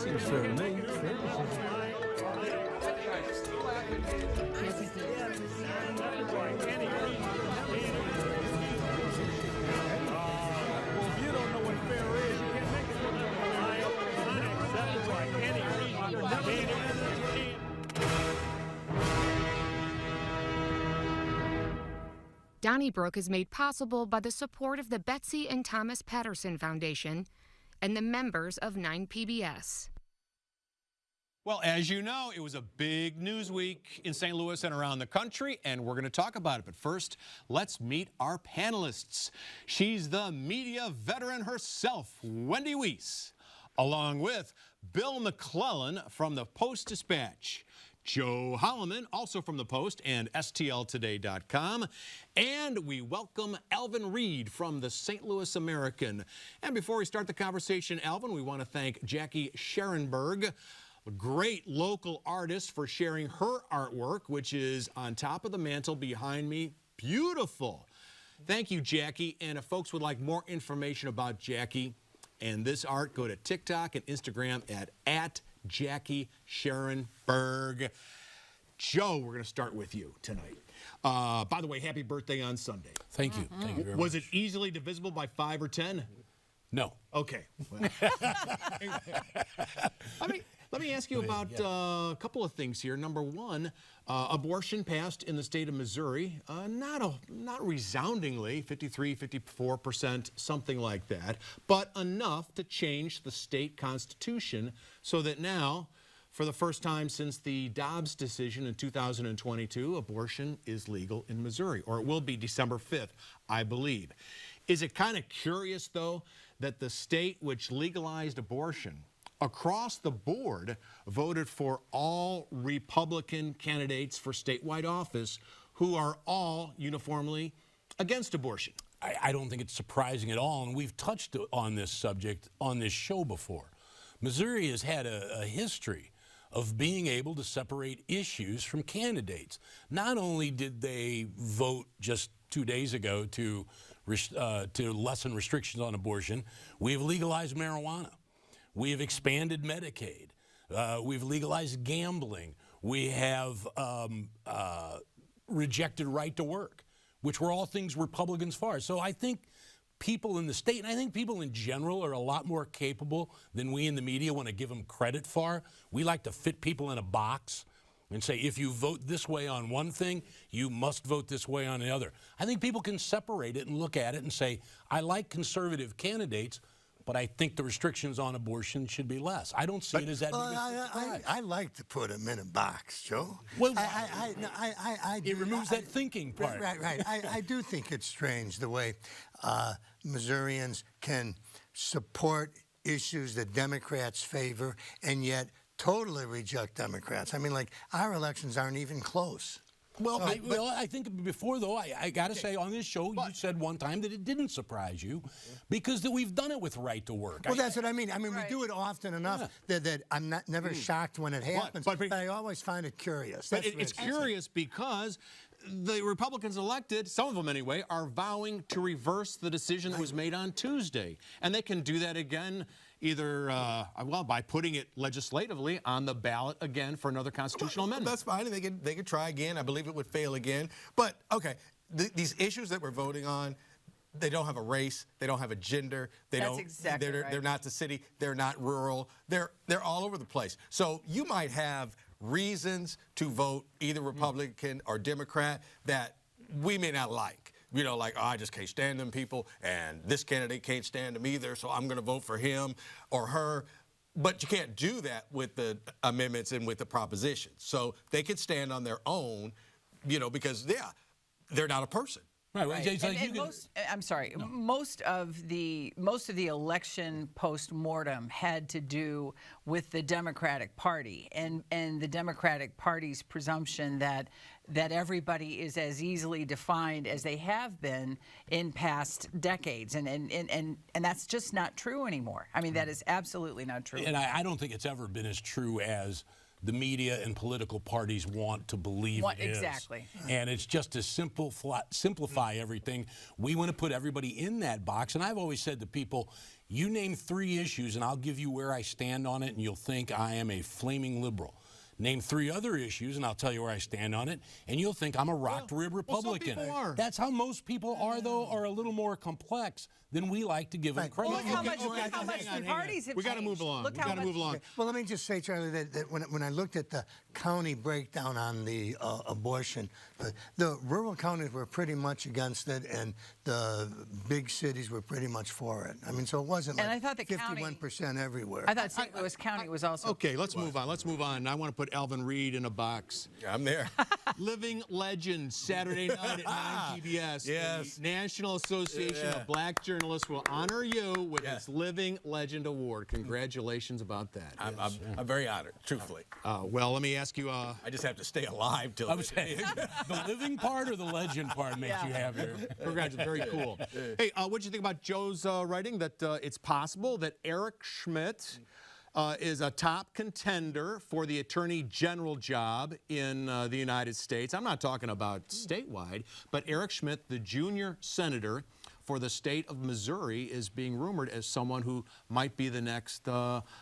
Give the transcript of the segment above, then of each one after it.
Seems fair to me. Donnybrook is made possible by the support of the Betsy and Thomas Patterson Foundation and the members of 9PBS. Well, as you know, it was a big news week in St. Louis and around the country, and we're going to talk about it. But first, let's meet our panelists. She's the media veteran herself, Wendy Wiese, along with Bill McClellan from the Post-Dispatch, Joe Holleman, also from the Post and STLtoday.com. And we welcome Alvin Reid from the St. Louis American. And before we start the conversation, Alvin, we want to thank Jackie Scherenberg, a great local artist, for sharing her artwork, which is on top of the mantle behind me. Beautiful. Thank you, Jackie. And if folks would like more information about Jackie and this art, go to TikTok and Instagram at Jackie Scherenberg. Joe, we're going to start with you tonight. By the way, happy birthday on Sunday. Thank you. Thank you very much. Was it easily divisible by 5 or 10? No. Okay. Well. Let me ask you about a couple of things here. Number one, abortion passed in the state of Missouri, not resoundingly, 53, 54%, something like that, but enough to change the state constitution so that now, for the first time since the Dobbs decision in 2022, abortion is legal in Missouri, or it will be December 5th, I believe. Is it kind of curious, though, that the state which legalized abortion across the board voted for all Republican candidates for statewide office who are all uniformly against abortion? I don't think it's surprising at all, and we've touched on this subject on this show before. Missouri has had a history of being able to separate issues from candidates. Not only did they vote just 2 days ago to lessen restrictions on abortion, we have legalized marijuana. We have expanded Medicaid. We've legalized gambling. We have rejected right to work, which were all things Republicans fought. So I think people in the state, and I think people in general, are a lot more capable than we in the media want to give them credit for. We like to fit people in a box and say, if you vote this way on one thing, you must vote this way on the other. I think people can separate it and look at it and say, I like conservative candidates, but I think the restrictions on abortion should be less. I don't see it as that big a surprise. I like to put them in a box, Joe. Well, it removes that thinking part. Right. I do think it's strange the way Missourians can support issues that Democrats favor and yet totally reject Democrats. I mean, like, our elections aren't even close. Well, I think before, though, I got to say on this show, you said one time that it didn't surprise you because we've done it with right to work. Well, that's what I mean. I mean, we do it often enough that I'm never shocked when it happens, but I always find it curious. But it's curious because the Republicans elected, some of them anyway, are vowing to reverse the decision that was made on Tuesday. And they can do that again either, well, by putting it legislatively on the ballot again for another constitutional amendment. That's fine, and they could try again. I believe it would fail again. But, okay, these issues that we're voting on, they don't have a race, they don't have a gender, they're not the city, they're not rural, they're all over the place. So you might have reasons to vote either Republican or Democrat that we may not like. You know, like, oh, I just can't stand them people, and this candidate can't stand them either, so I'm going to vote for him or her. But you can't do that with the amendments and with the propositions. So they can stand on their own, you know, because, they're not a person. Right. Most of the election post-mortem had to do with the Democratic Party and the Democratic Party's presumption that everybody is as easily defined as they have been in past decades, and that's just not true anymore. I mean, that is absolutely not true. And I don't think it's ever been as true as the media and political parties want to believe it is. Exactly. And it's just to simplify everything. We want to put everybody in that box. And I've always said to people, you name 3 issues and I'll give you where I stand on it and you'll think I am a flaming liberal. Name 3 other issues, and I'll tell you where I stand on it, and you'll think I'm a rock-rib Republican. Well, some people are. That's how most people are, though, are a little more complex than we like to give them credit. Look how much the parties have We got to move along. We got to move along. Well, let me just say, Charlie, that when I looked at the county breakdown on the abortion, the rural counties were pretty much against it, and the big cities were pretty much for it. I mean, so it wasn't like I thought the 51% everywhere. I thought St. Louis County was also. Okay, let's move on. Let's move on. I want to put Alvin Reid in a box. Yeah, I'm there. Living Legend, Saturday night at 9 PBS. Yes. The National Association of Black Journalists will honor you with its Living Legend Award. Congratulations about that. I'm very honored, truthfully. Well, let me ask you. I just have to stay alive till. I was saying, the living part or the legend part makes you happier. Congratulations, very cool. Hey, what did you think about Joe's writing that it's possible that Eric Schmitt is a top contender for the Attorney General job in the United States? I'm not talking about statewide, but Eric Schmitt, the junior senator for the state of Missouri, is being rumored as someone who might be the next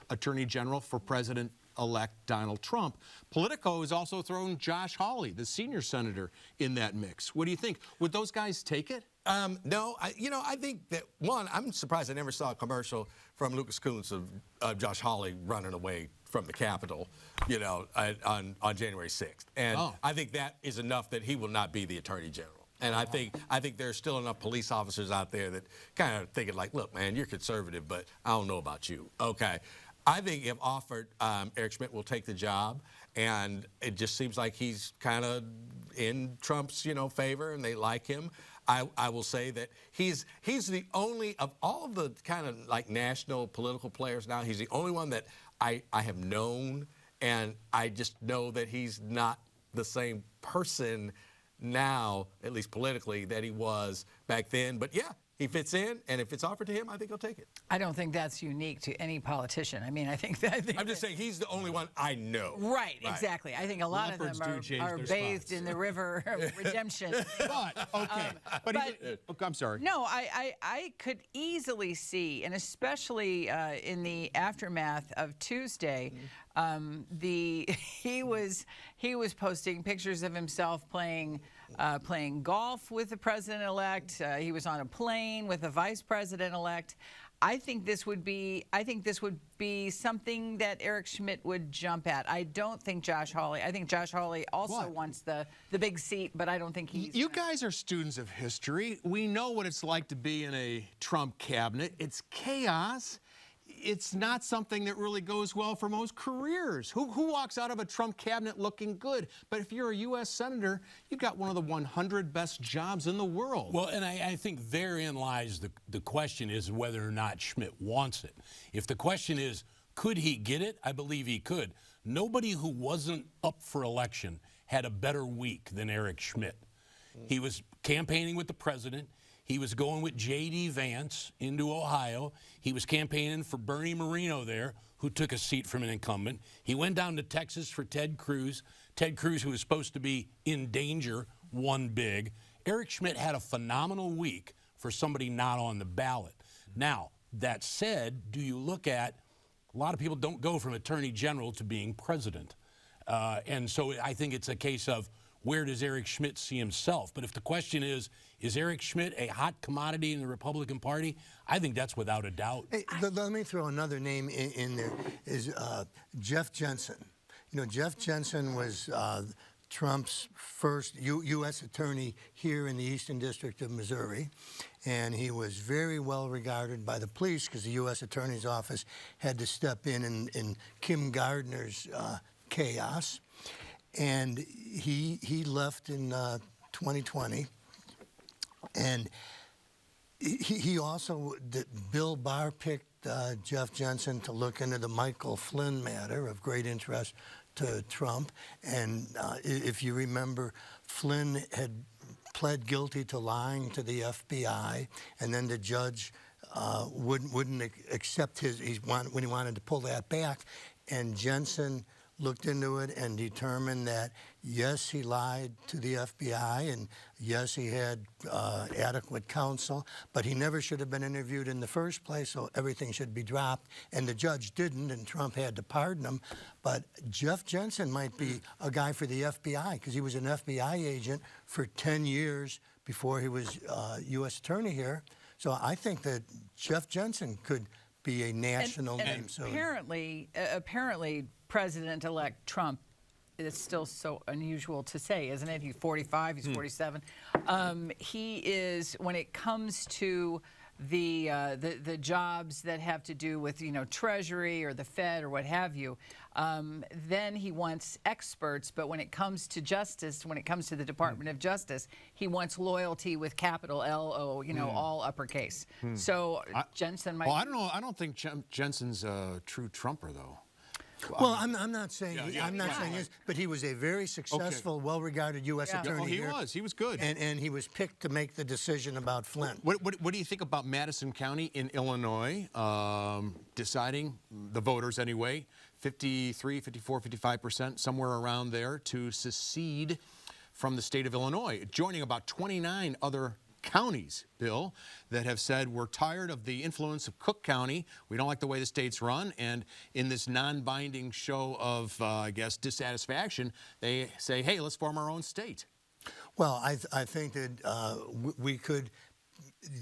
Attorney General for President-elect Donald Trump. Politico has also thrown Josh Hawley, the senior senator, in that mix. What do you think? Would those guys take it? No, I think that, one, I'm surprised I never saw a commercial from Lucas Coons of Josh Hawley running away from the Capitol, on January 6th. And I think that is enough that he will not be the Attorney General. And I think there's still enough police officers out there that kind of thinking like, look, man, you're conservative, but I don't know about you. Okay. I think if offered, Eric Schmitt will take the job, and it just seems like he's kind of in Trump's, favor, and they like him. I will say that he's the only, of all of the kind of like national political players now, he's the only one that I have known, and I just know that he's not the same person now, at least politically, that he was back then. But yeah, he fits in, and if it's offered to him, I think he'll take it. I don't think that's unique to any politician. I mean, I think I'm just saying he's the only one I know. Right, exactly. I think a lot of them are bathed in the river of redemption. But, okay. I'm sorry. No, I could easily see, and especially in the aftermath of Tuesday, he was posting pictures of himself playing golf with the president-elect. He was on a plane with the vice president-elect. I think this would be something that Eric Schmitt would jump at. I don't think Josh Hawley. I think Josh Hawley also wants the big seat, but I don't think he's. You guys are students of history. We know what it's like to be in a Trump cabinet. It's chaos. It's not something that really goes well for most careers. Who walks out of a Trump cabinet looking good? But if you're a U.S. senator, you've got one of the 100 best jobs in the world. Well, and I think therein lies the question is whether or not Schmitt wants it. If the question is, could he get it? I believe he could. Nobody who wasn't up for election had a better week than Eric Schmitt. He was campaigning with the president. He was going with J.D. Vance into Ohio. He was campaigning for Bernie Moreno there, who took a seat from an incumbent. He went down to Texas for Ted Cruz. Ted Cruz, who was supposed to be in danger, won big. Eric Schmitt had a phenomenal week for somebody not on the ballot. Now, that said, do you look at, a lot of people don't go from attorney general to being president. And so I think it's a case of, where does Eric Schmitt see himself? But if the question is Eric Schmitt a hot commodity in the Republican Party? I think that's without a doubt. Hey, let me throw another name in there, is Jeff Jensen. Jeff Jensen was Trump's first U.S. attorney here in the Eastern District of Missouri, and he was very well regarded by the police because the U.S. Attorney's Office had to step in Kim Gardner's chaos. And he left in 2020, and he also, Bill Barr picked Jeff Jensen to look into the Michael Flynn matter of great interest to Trump. And if you remember, Flynn had pled guilty to lying to the FBI, and then the judge wouldn't accept when he wanted to pull that back, and Jensen looked into it and determined that, yes, he lied to the FBI, and yes, he had adequate counsel, but he never should have been interviewed in the first place, so everything should be dropped. And the judge didn't, and Trump had to pardon him. But Jeff Jensen might be a guy for the FBI, because he was an FBI agent for 10 years before he was U.S. attorney here. So I think that Jeff Jensen could be a national name soon. Apparently, President-elect Trump, it's still so unusual to say, isn't it? He's 45, he's 47. He is, when it comes to the jobs that have to do with, you know, Treasury or the Fed or what have you, then he wants experts. But when it comes to justice, when it comes to the Department of Justice, he wants loyalty with capital L-O, you know, all uppercase. So Jensen might. Well, I don't know. I don't think Jensen's a true Trumper, though. Well, I'm not saying I'm not saying this, but he was a very successful, well-regarded U.S. attorney. Oh, he here, was. He was good. and he was picked to make the decision about Flint. What do you think about Madison County in Illinois deciding, the voters anyway, 53, 54, 55%, somewhere around there, to secede from the state of Illinois, joining about 29 other counties, Bill, that have said we're tired of the influence of Cook County. We don't like the way the state's run. And in this non-binding show of, I guess, dissatisfaction, they say, hey, let's form our own state. Well, I think that we could,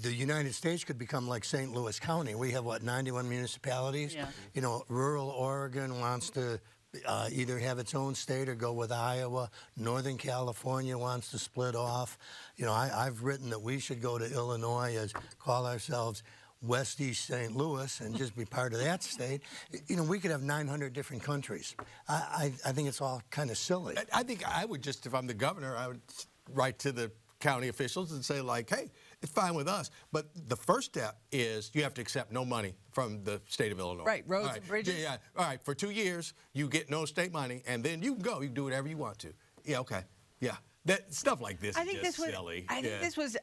the United States could become like St. Louis County. We have, what, 91 municipalities? Yeah. You know, rural Oregon wants to either have its own state or go with Iowa. Northern California wants to split off. You know, I've written that we should go to Illinois, call ourselves West East St. Louis, and just be part of that state. You know, we could have 900 different countries. I think it's all kind of silly. I think I would just, if I'm the governor, I would write to the county officials and say, like, hey, it's fine with us. But the first step is you have to accept no money from the state of Illinois. Right, roads and bridges. Yeah. All right, for 2 years, you get no state money, and then you can go. You can do whatever you want to. Yeah, okay. Yeah. That stuff like this is just silly. I think this was,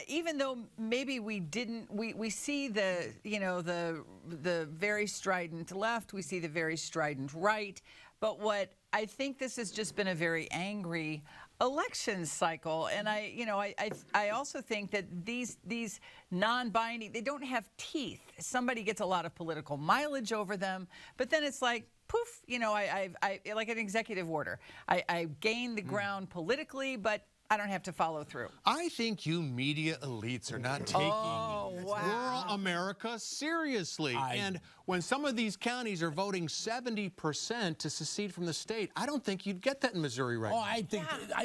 even though maybe we didn't, we see the, you know, the very strident left, we see the very strident right, but what I think this has just been a very angry election cycle, and I also think that these non-binding, they don't have teeth. Somebody gets a lot of political mileage over them, but then it's like, poof, you know, I like an executive order. I gain the ground politically, but I don't have to follow through. I think you media elites are not taking rural America seriously. And when some of these counties are voting 70% to secede from the state, I don't think you'd get that in Missouri right now. I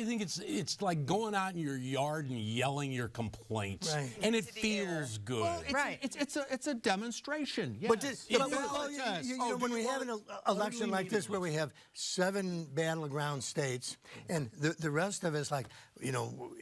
think it's like going out in your yard and yelling your complaints, and it feels good. Well, it's a demonstration. Yes. But when we have an election like this, where we have 7 battleground states, and the rest of us, like, you know,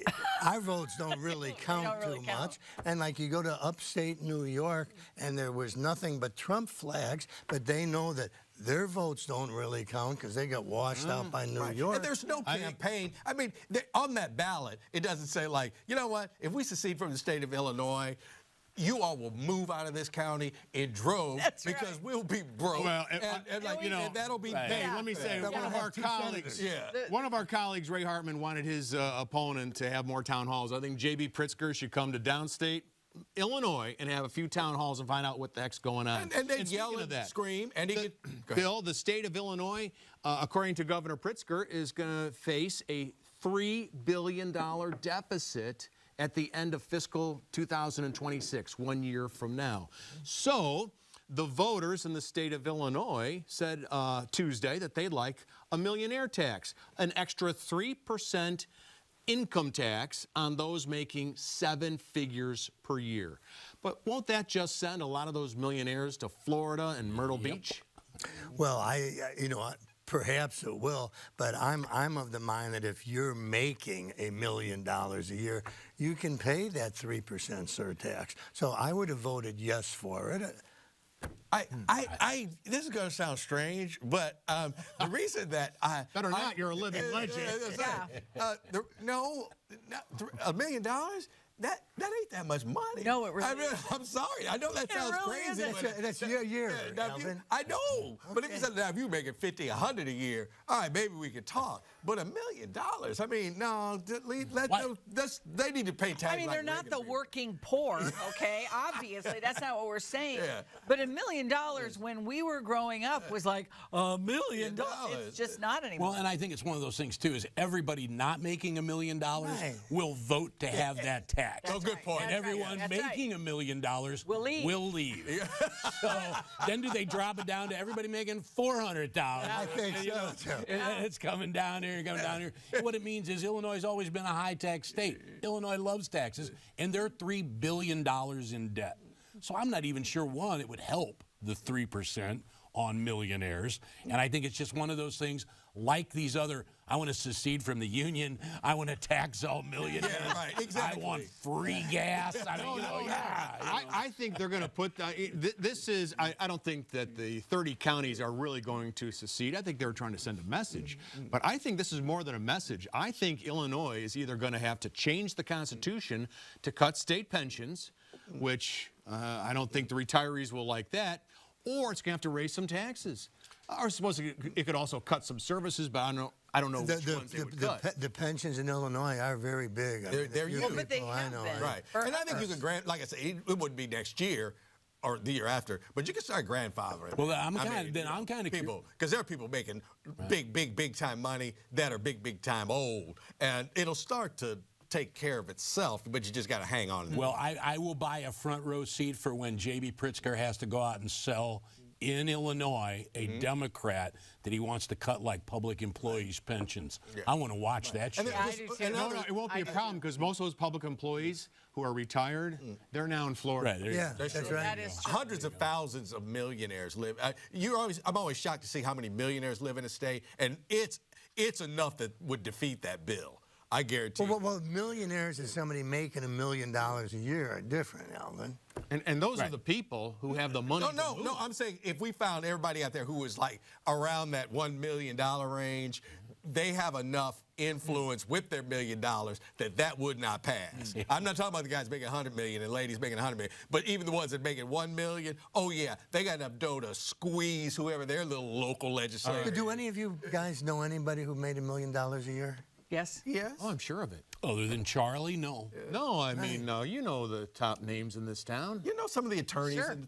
our votes don't really count too much. And like, you go to upstate New York, and there was nothing but Trump flags, but they know that their votes don't really count because they got washed out by New York. And there's no campaign. I mean, on that ballot, it doesn't say, like, you know what, if we secede from the state of Illinois, you all will move out of this county in droves because we'll be broke. Well, and that'll be hey, let me say, one of our colleagues, Ray Hartman, wanted his opponent to have more town halls. I think J.B. Pritzker should come to downstate Illinois and have a few town halls and find out what the heck's going on. And then yell and scream. And Bill, the state of Illinois, according to Governor Pritzker, is going to face a $3 billion deficit at the end of fiscal 2026, 1 year from now. So the voters in the state of Illinois said Tuesday that they'd like a millionaire tax, an extra 3% income tax on those making 7 figures per year. But won't that just send a lot of those millionaires to Florida and Myrtle Beach? Well, perhaps it will, but I'm of the mind that if you're making $1 million a year, you can pay that 3% surtax. So I would have voted yes for it. This is going to sound strange, but the reason that better not, you're a living legend. $1 million? that ain't that much money. No, it really I mean, I'm sorry. I know that sounds really crazy. isn't. But That's year, Alvin. I know. But if you said, now, if you're making $50, $100 a year, all right, maybe we could talk. But $1 million, I mean, no, they need to pay tax. I mean, they're not the working poor, okay? Obviously, that's not what we're saying. Yeah. But $1 million when we were growing up was like $1 million. It's just not anymore. Well, and I think it's one of those things, too, is everybody not making $1 million will vote to have that tax. Oh, good point. And everyone making $1 million will leave. So then do they drop it down to everybody making $400,000? I think so, too. It's coming down here, What it means is Illinois has always been a high-tax state. Illinois loves taxes, and they're $3 billion in debt. So I'm not even sure, one, it would help the 3% on millionaires. And I think it's just one of those things like these other, I want to secede from the union. I want to tax all millionaires. Yeah, right, exactly. I want free gas. I think they're going to put, this is, I don't think that the 30 counties are really going to secede. I think they're trying to send a message. But I think this is more than a message. I think Illinois is either going to have to change the Constitution to cut state pensions, which I don't think the retirees will like that, or it's going to have to raise some taxes. Or suppose it could also cut some services, but I don't know which ones they would cut. The pensions in Illinois are very big. They're huge. But they have been. Right. And I think you can grant, like I said, it wouldn't be next year or the year after, but you can start grandfathering. Well, I'm kind of people, because there are people making big time money that are big time old, and it'll start to take care of itself, but you just got to hang on. Well, I will buy a front row seat for when J.B. Pritzker has to go out and sell in Illinois a Democrat that he wants to cut like public employees' pensions. Yeah. I want to watch that shit. No, it won't be a problem because most of those public employees who are retired, they're now in Florida. Right, yeah, that's right. That is true. Hundreds of thousands of millionaires live. I'm always shocked to see how many millionaires live in a state, and it's enough that would defeat that bill. I guarantee. Well, millionaires and somebody making $1 million a year are different, Alvin. And those are the people who have the money. No. I'm saying if we found everybody out there who was like around that $1 million range, they have enough influence with their $1 million that would not pass. I'm not talking about the guys making $100 million and ladies making $100 million, but even the ones that make it $1 million, oh yeah, they got enough dough to squeeze whoever their little local legislator. Do any of you guys know anybody who made $1 million a year? Yes. Yes. Oh, I'm sure of it. Other than Charlie, no. No, I mean, you know the top names in this town. You know some of the attorneys in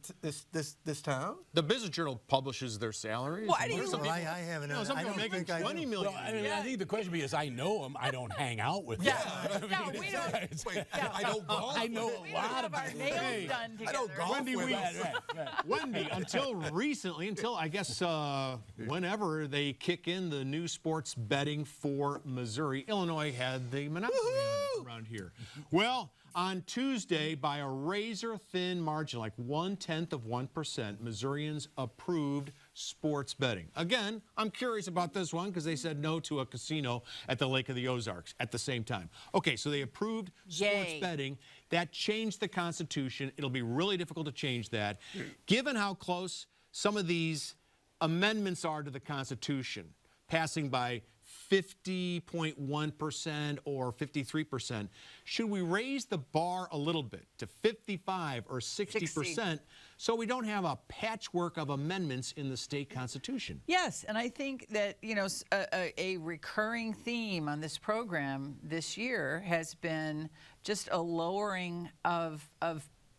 this town. The Business Journal publishes their salaries. Why do you? I haven't. No, some people are making $20 million. Well, I think the question is, I know them. I don't hang out with them. No, we don't. I don't golf. I know a lot of our nails done together. I don't golf Wendy, with Wendy, until recently, I guess whenever they kick in the new sports betting for Missouri, Illinois had the monopoly around here. Well, on Tuesday, by a razor-thin margin, like 0.1%, Missourians approved sports betting. Again, I'm curious about this one because they said no to a casino at the Lake of the Ozarks at the same time. Okay, so they approved sports betting. That changed the Constitution. It'll be really difficult to change that. Given how close some of these amendments are to the Constitution, passing by 50.1% or 53%, should we raise the bar a little bit to 55 or 60% so we don't have a patchwork of amendments in the state constitution? Yes, and I think that, you know, a recurring theme on this program this year has been just a lowering of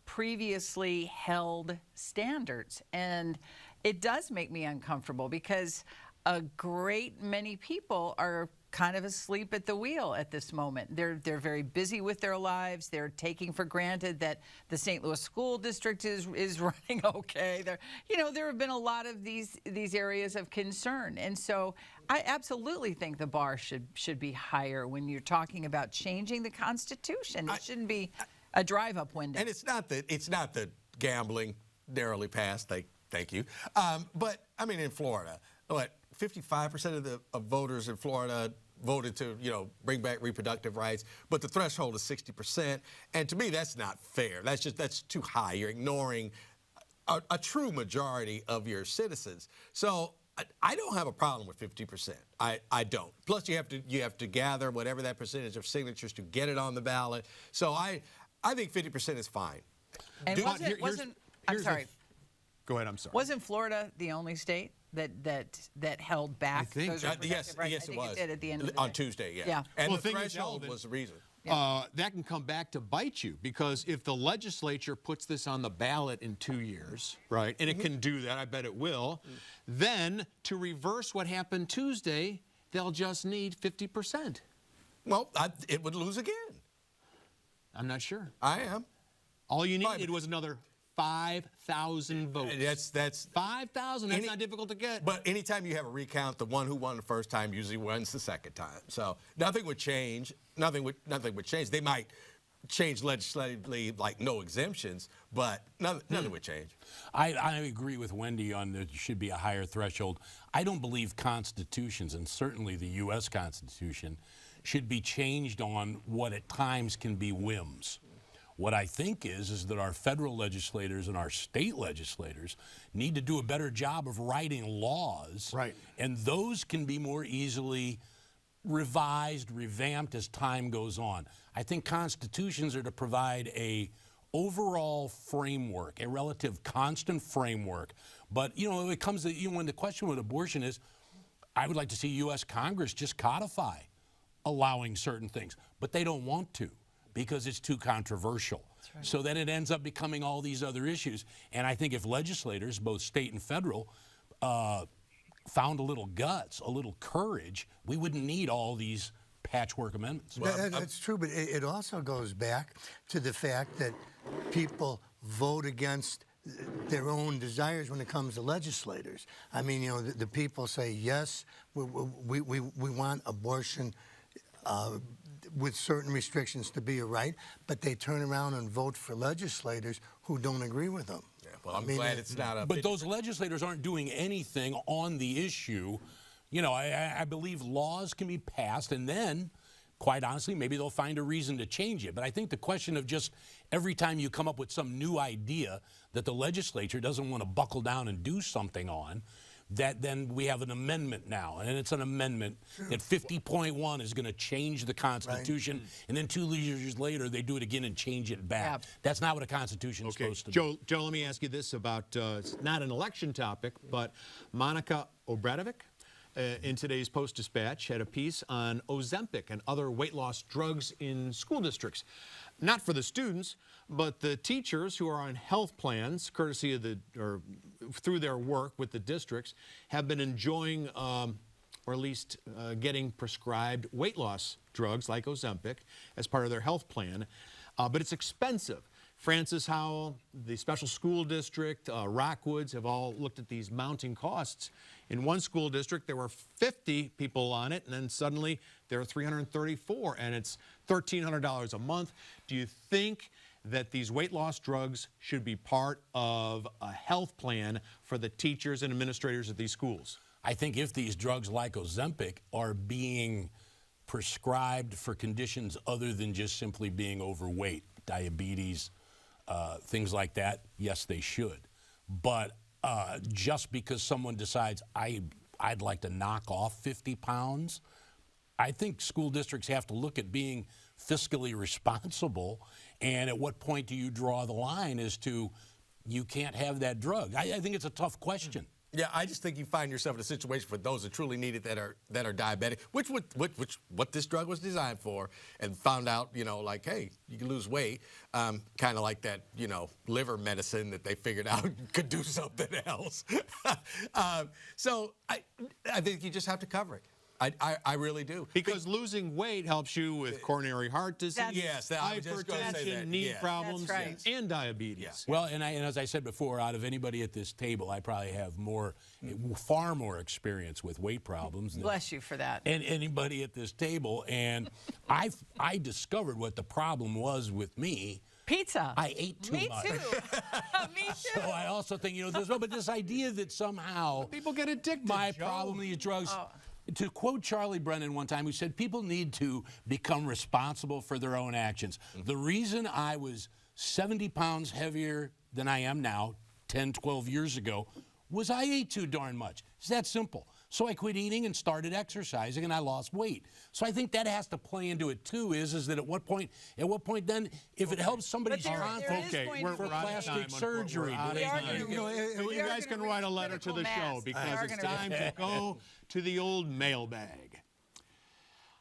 previously held standards. And it does make me uncomfortable because a great many people are kind of asleep at the wheel at this moment. They're very busy with their lives. They're taking for granted that the St. Louis School District is running okay. There have been a lot of these areas of concern, and so I absolutely think the bar should be higher when you're talking about changing the Constitution. It shouldn't be a drive-up window. And it's not that gambling narrowly passed. Thank you. But I mean, in Florida, what? 55% of voters in Florida voted to, bring back reproductive rights, but the threshold is 60%. And to me, that's not fair. That's too high. You're ignoring a true majority of your citizens. So I don't have a problem with 50%. I don't. Plus, you have to gather whatever that percentage of signatures to get it on the ballot. So I think 50% is fine. And I'm sorry. Go ahead. I'm sorry. Wasn't Florida the only state that held back? I think. Those Yes, it was. It did at the end of the day. On Tuesday, yeah. Yeah. And Well, the the thing is, threshold Alvin, was the reason. that can come back to bite you, because if the legislature puts this on the ballot in 2 years, right, and it can do that, I bet it will, then to reverse what happened Tuesday, they'll just need 50%. Well, it would lose again. I'm not sure. I am. All you needed was another 5,000 votes. That's 5,000. That's not difficult to get. But anytime you have a recount, the one who won the first time usually wins the second time. So nothing would change. Nothing would change. They might change legislatively, like no exemptions, but nothing would change. I agree with Wendy on there should be a higher threshold. I don't believe constitutions, and certainly the U.S. Constitution, should be changed on what at times can be whims. What I think is that our federal legislators and our state legislators need to do a better job of writing laws. Right. And those can be more easily revised, revamped as time goes on. I think constitutions are to provide a overall framework, a relative constant framework. But, you know, it comes to, when the question with abortion is, I would like to see U.S. Congress just codify allowing certain things, but they don't want to, because it's too controversial. Right. So then it ends up becoming all these other issues. And I think if legislators, both state and federal, found a little guts, a little courage, we wouldn't need all these patchwork amendments. Well, that's true, but it also goes back to the fact that people vote against their own desires when it comes to legislators. I mean, you know, the people say, yes, we want abortion with certain restrictions to be a right, but they turn around and vote for legislators who don't agree with them. Yeah, well, I'm glad it's not a... But those legislators aren't doing anything on the issue. You know, I believe laws can be passed, and then, quite honestly, maybe they'll find a reason to change it. But I think the question of just every time you come up with some new idea that the legislature doesn't want to buckle down and do something on, that then we have an amendment now, and it's an amendment that 50.1 is going to change the Constitution, right. And then 2 years later they do it again and change it back. Yeah. That's not what a Constitution is supposed to be. Joe, let me ask you this about, it's not an election topic, but Monica Obradovic in today's Post-Dispatch had a piece on Ozempic and other weight loss drugs in school districts. Not for the students, but the teachers who are on health plans, courtesy of or through their work with the districts, have been enjoying, or at least getting prescribed weight loss drugs like Ozempic as part of their health plan. But it's expensive. Francis Howell, the special school district, Rockwoods have all looked at these mounting costs. In one school district, there were 50 people on it, and then suddenly there are 334, and it's $1,300 a month. Do you think that these weight loss drugs should be part of a health plan for the teachers and administrators at these schools? I think if these drugs like Ozempic are being prescribed for conditions other than just simply being overweight, diabetes, things like that, yes, they should. But just because someone decides, I'd like to knock off 50 pounds, I think school districts have to look at being fiscally responsible, and at what point do you draw the line as to you can't have that drug? I think it's a tough question. Yeah, I just think you find yourself in a situation for those that truly need it that are diabetic, which what this drug was designed for, and found out, you know, like, hey, you can lose weight, kind of like that, you know, liver medicine that they figured out could do something else. So I think you just have to cover it. I really do. Because losing weight helps you with coronary heart disease, hypertension, knee problems, and diabetes. Yeah. Well, and as I said before, out of anybody at this table, I probably have far more experience with weight problems. Bless you for that. And anybody at this table. And I discovered what the problem was with me. Pizza. I ate too much. Me too. Me too. So I also think, you know, but this idea that somehow people get addicted. My problem with drugs. To quote Charlie Brennan one time, who said people need to become responsible for their own actions. The reason I was 70 pounds heavier than I am now, 10, 12 years ago, was I ate too darn much. It's that simple. So I quit eating and started exercising, and I lost weight. So I think that has to play into it too. Is that at what point then, if it helps somebody's confidence for plastic surgery, you guys can write a letter to the show because it's time to go to the old mailbag.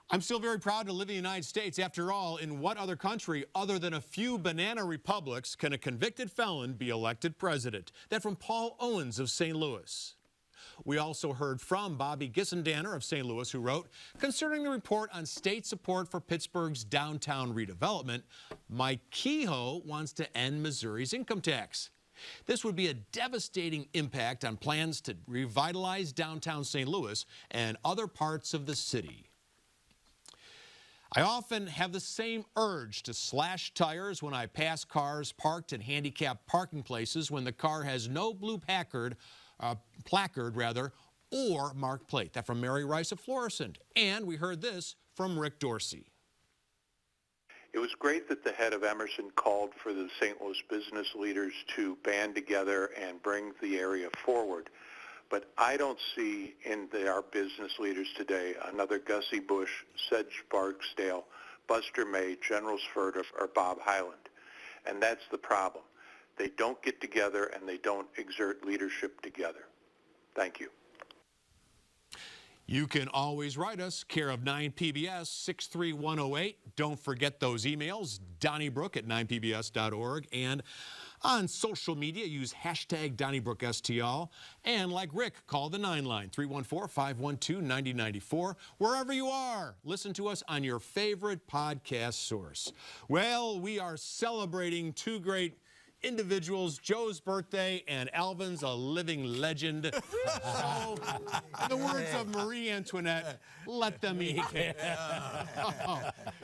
I'm still very proud to live in the United States. After all, in what other country other than a few banana republics can a convicted felon be elected president? That from Paul Owens of St. Louis. We also heard from Bobby Gissendanner of St. Louis, who wrote, concerning the report on state support for Pittsburgh's downtown redevelopment, Mike Kehoe wants to end Missouri's income tax. This would be a devastating impact on plans to revitalize downtown St. Louis and other parts of the city. I often have the same urge to slash tires when I pass cars parked in handicapped parking places when the car has no blue placard, or marked plate. That from Mary Rice of Florissant. And we heard this from Rick Dorsey. It was great that the head of Emerson called for the St. Louis business leaders to band together and bring the area forward. But I don't see in our business leaders today another Gussie Bush, Sedge Barksdale, Buster May, General Sferd, or Bob Hyland. And that's the problem. They don't get together and they don't exert leadership together. Thank you. You can always write us, care of 9PBS 63108. Don't forget those emails, Donnybrook at 9pbs.org. And on social media, use hashtag DonnybrookSTL. And like Rick, call the 9 line, 314-512-9094. Wherever you are, listen to us on your favorite podcast source. Well, we are celebrating two great individuals, Joe's birthday, and Alvin's a living legend. So, in the words of Marie Antoinette, let them eat.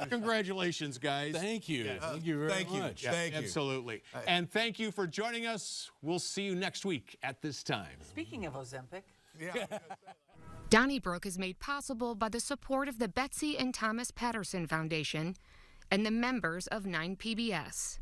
Congratulations, guys. Thank you. Thank you very much. Thank you. Absolutely. And thank you for joining us. We'll see you next week at this time. Speaking of Ozempic. Donnybrook is made possible by the support of the Betsy and Thomas Patterson Foundation and the members of 9PBS.